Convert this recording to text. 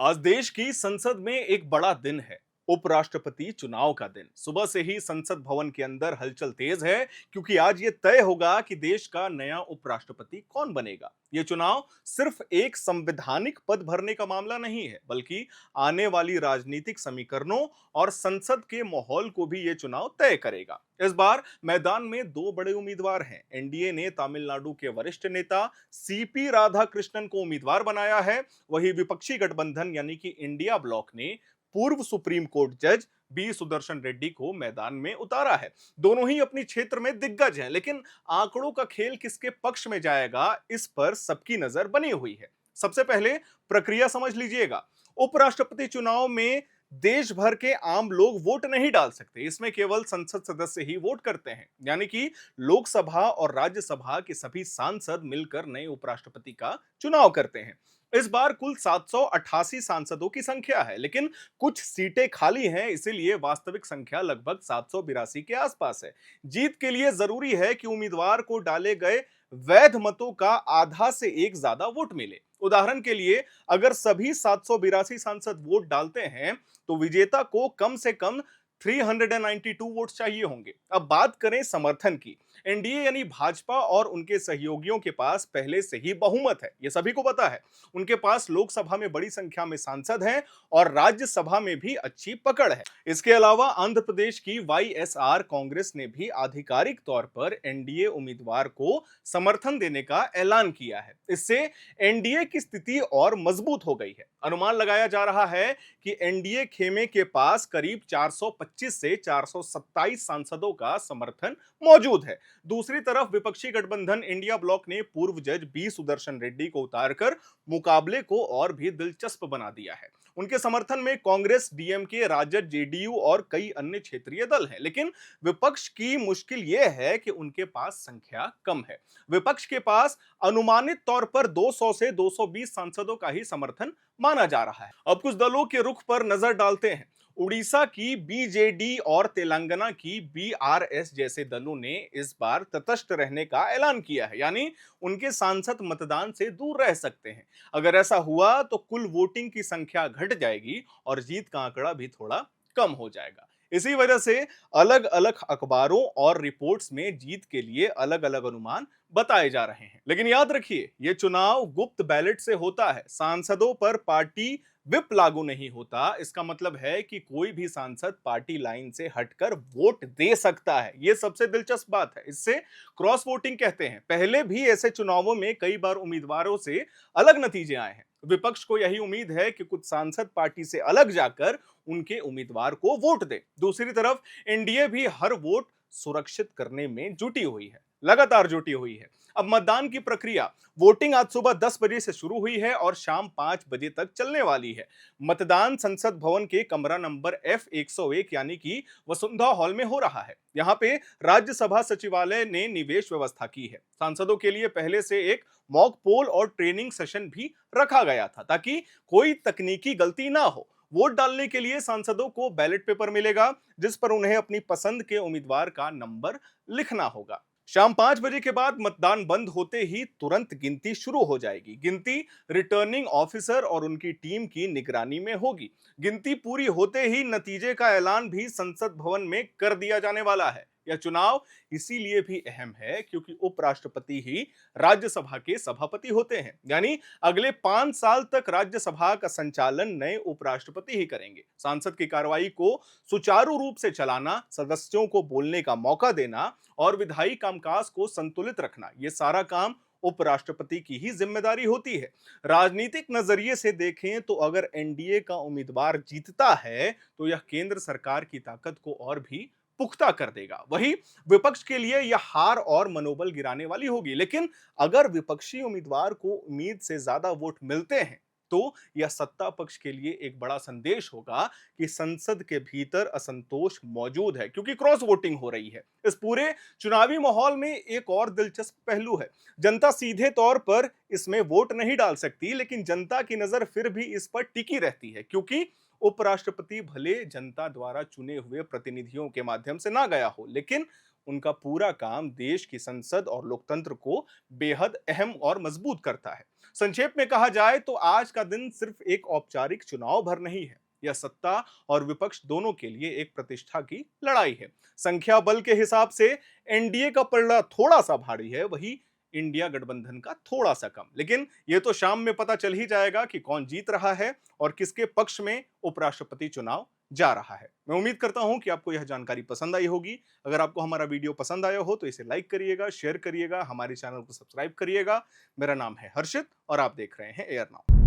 आज देश की संसद में एक बड़ा दिन है। उपराष्ट्रपति चुनाव का दिन। सुबह से ही संसद भवन के अंदर हलचल तेज है, क्योंकि आज ये तय होगा कि देश का नया उपराष्ट्रपति कौन बनेगा। ये चुनाव सिर्फ एक संवैधानिक पद भरने का मामला नहीं है, बल्कि आने वाली राजनीतिक समीकरणों और संसद के माहौल को भी ये चुनाव तय करेगा। इस बार मैदान में दो बड़े उम्मीदवार हैं। एनडीए ने तमिलनाडु के वरिष्ठ नेता सीपी राधाकृष्णन को उम्मीदवार बनाया है। वहीं विपक्षी गठबंधन यानी कि इंडिया ब्लॉक ने पूर्व सुप्रीम कोर्ट जज बी सुदर्शन रेड्डी को मैदान में उतारा है। दोनों ही अपनी क्षेत्र में दिग्गज हैं, लेकिन आंकड़ों का खेल किसके पक्ष में जाएगा, इस पर सबकी नजर बनी हुई है। सबसे पहले प्रक्रिया समझ लीजिएगा। उपराष्ट्रपति चुनाव में देश भर के आम लोग वोट नहीं डाल सकते। इसमें केवल संसद सदस्य ही वोट करते हैं, यानी कि लोकसभा और राज्यसभा के सभी सांसद मिलकर नए उपराष्ट्रपति का चुनाव करते हैं। इस बार कुल 788 सांसदों की संख्या है, लेकिन कुछ सीटें खाली हैं, इसीलिए वास्तविक संख्या लगभग 782 के आसपास है। जीत के लिए जरूरी है कि उम्मीदवार को डाले गए वैध मतों का आधा से एक ज्यादा वोट मिले। उदाहरण के लिए, अगर सभी 782 सांसद वोट डालते हैं तो विजेता को कम से कम 392 वोट चाहिए होंगे। अब बात करें समर्थन की। एनडीए यानी भाजपा और उनके सहयोगियों के पास पहले से ही बहुमत है, ये सभी को पता है। उनके पास लोकसभा में बड़ी संख्या में सांसद हैं और राज्यसभा में भी अच्छी पकड़ है। इसके अलावा आंध्र प्रदेश की वाईएसआर कांग्रेस ने भी आधिकारिक तौर पर एनडीए उम्मीदवार को समर्थन देने का ऐलान किया है। इससे एनडीए की स्थिति और मजबूत हो गई है। अनुमान लगाया जा रहा है कि एनडीए खेमे के पास करीब 425 से 427 सांसदों का समर्थन मौजूद है। दूसरी तरफ विपक्षी गठबंधन इंडिया ब्लॉक ने पूर्व जज बी सुदर्शन रेड्डी को उतारकर मुकाबले को और भी दिलचस्प बना दिया है। उनके समर्थन में कांग्रेस, डीएमके, राजद, जेडीयू और कई अन्य क्षेत्रीय दल हैं। लेकिन विपक्ष की मुश्किल यह है कि उनके पास संख्या कम है। विपक्ष के पास अनुमानित तौर पर 200 से 220 सांसदों का ही समर्थन माना जा रहा है। अब कुछ दलों के रुख पर नजर डालते हैं। उड़ीसा की बीजेडी और तेलंगाना की बीआरएस जैसे दलों ने इस बार तटस्थ रहने का ऐलान किया है, यानी उनके सांसद मतदान से दूर रह सकते हैं। अगर ऐसा हुआ तो कुल वोटिंग की संख्या घट जाएगी और जीत का आंकड़ा भी थोड़ा कम हो जाएगा। इसी वजह से अलग अलग अखबारों और रिपोर्ट्स में जीत के लिए अलग अलग अनुमान बताए जा रहे हैं। लेकिन याद रखिए, यह चुनाव गुप्त बैलेट से होता है। सांसदों पर पार्टी विप लागू नहीं होता। इसका मतलब है कि कोई भी सांसद पार्टी लाइन से हटकर वोट दे सकता है। यह सबसे दिलचस्प बात है। इससे क्रॉस वोटिंग कहते हैं। पहले भी ऐसे चुनावों में कई बार उम्मीदवारों से अलग नतीजे आए हैं। विपक्ष को यही उम्मीद है कि कुछ सांसद पार्टी से अलग जाकर उनके उम्मीदवार को वोट दे। दूसरी तरफ एनडीए भी हर वोट सुरक्षित करने में जुटी हुई है, लगातार जुटी हुई है। अब मतदान की प्रक्रिया। वोटिंग आज सुबह 10 बजे से शुरू हुई है और शाम 5 बजे तक चलने वाली है। मतदान संसद भवन के कमरा नंबर F101 यानी कि वसुंधरा हॉल में हो रहा है। यहाँ पे राज्यसभा सचिवालय ने निवेश व्यवस्था की है। सांसदों के लिए पहले से एक मॉक पोल और ट्रेनिंग सेशन भी रखा गया था, ताकि कोई तकनीकी गलती ना हो। वोट डालने के लिए सांसदों को बैलेट पेपर मिलेगा, जिस पर उन्हें अपनी पसंद के उम्मीदवार का नंबर लिखना होगा। शाम 5 बजे के बाद मतदान बंद होते ही तुरंत गिनती शुरू हो जाएगी। गिनती रिटर्निंग ऑफिसर और उनकी टीम की निगरानी में होगी। गिनती पूरी होते ही नतीजे का ऐलान भी संसद भवन में कर दिया जाने वाला है। यह चुनाव इसीलिए भी अहम है क्योंकि उपराष्ट्रपति ही राज्यसभा के सभापति होते हैं, यानी अगले 5 साल तक राज्यसभा का संचालन नए उपराष्ट्रपति ही करेंगे। सांसद की कार्रवाई को सुचारू रूप से चलाना, सदस्यों को बोलने का मौका देना और विधायी कामकाज को संतुलित रखना, यह सारा काम उपराष्ट्रपति की ही जिम्मेदारी होती है। राजनीतिक नजरिए से देखें तो अगर एनडीए का उम्मीदवार जीतता है तो यह केंद्र सरकार की ताकत को और भी पुख्ता कर देगा। वहीं विपक्ष के लिए यह हार और मनोबल गिराने वाली होगी। लेकिन अगर विपक्षी उम्मीदवार को उम्मीद से ज्यादा वोट मिलते हैं तो यह सत्ता पक्ष के लिए एक बड़ा संदेश होगा कि संसद के भीतर असंतोष मौजूद है, क्योंकि क्रॉस वोटिंग हो रही है। इस पूरे चुनावी माहौल में एक और दिलचस्प पहलू है। जनता सीधे तौर पर इसमें वोट नहीं डाल सकती, लेकिन जनता की नजर फिर भी इस पर टिकी रहती है, क्योंकि उपराष्ट्रपति भले जनता द्वारा चुने हुए प्रतिनिधियों के माध्यम से ना गया हो, लेकिन उनका पूरा काम देश की संसद और लोकतंत्र को बेहद अहम और मजबूत करता है। संक्षेप में कहा जाए तो आज का दिन सिर्फ एक औपचारिक चुनाव भर नहीं है, यह सत्ता और विपक्ष दोनों के लिए एक प्रतिष्ठा की लड़ाई है। संख्या बल के हिसाब से एनडीए का पलड़ा थोड़ा सा भारी है, वही इंडिया गठबंधन का थोड़ा सा कम। लेकिन यह तो शाम में पता चल ही जाएगा कि कौन जीत रहा है और किसके पक्ष में उपराष्ट्रपति चुनाव जा रहा है। मैं उम्मीद करता हूं कि आपको यह जानकारी पसंद आई होगी। अगर आपको हमारा वीडियो पसंद आया हो तो इसे लाइक करिएगा, शेयर करिएगा, हमारे चैनल को सब्सक्राइब करिएगा। मेरा नाम है हर्षित और आप देख रहे हैं एयर नाउ।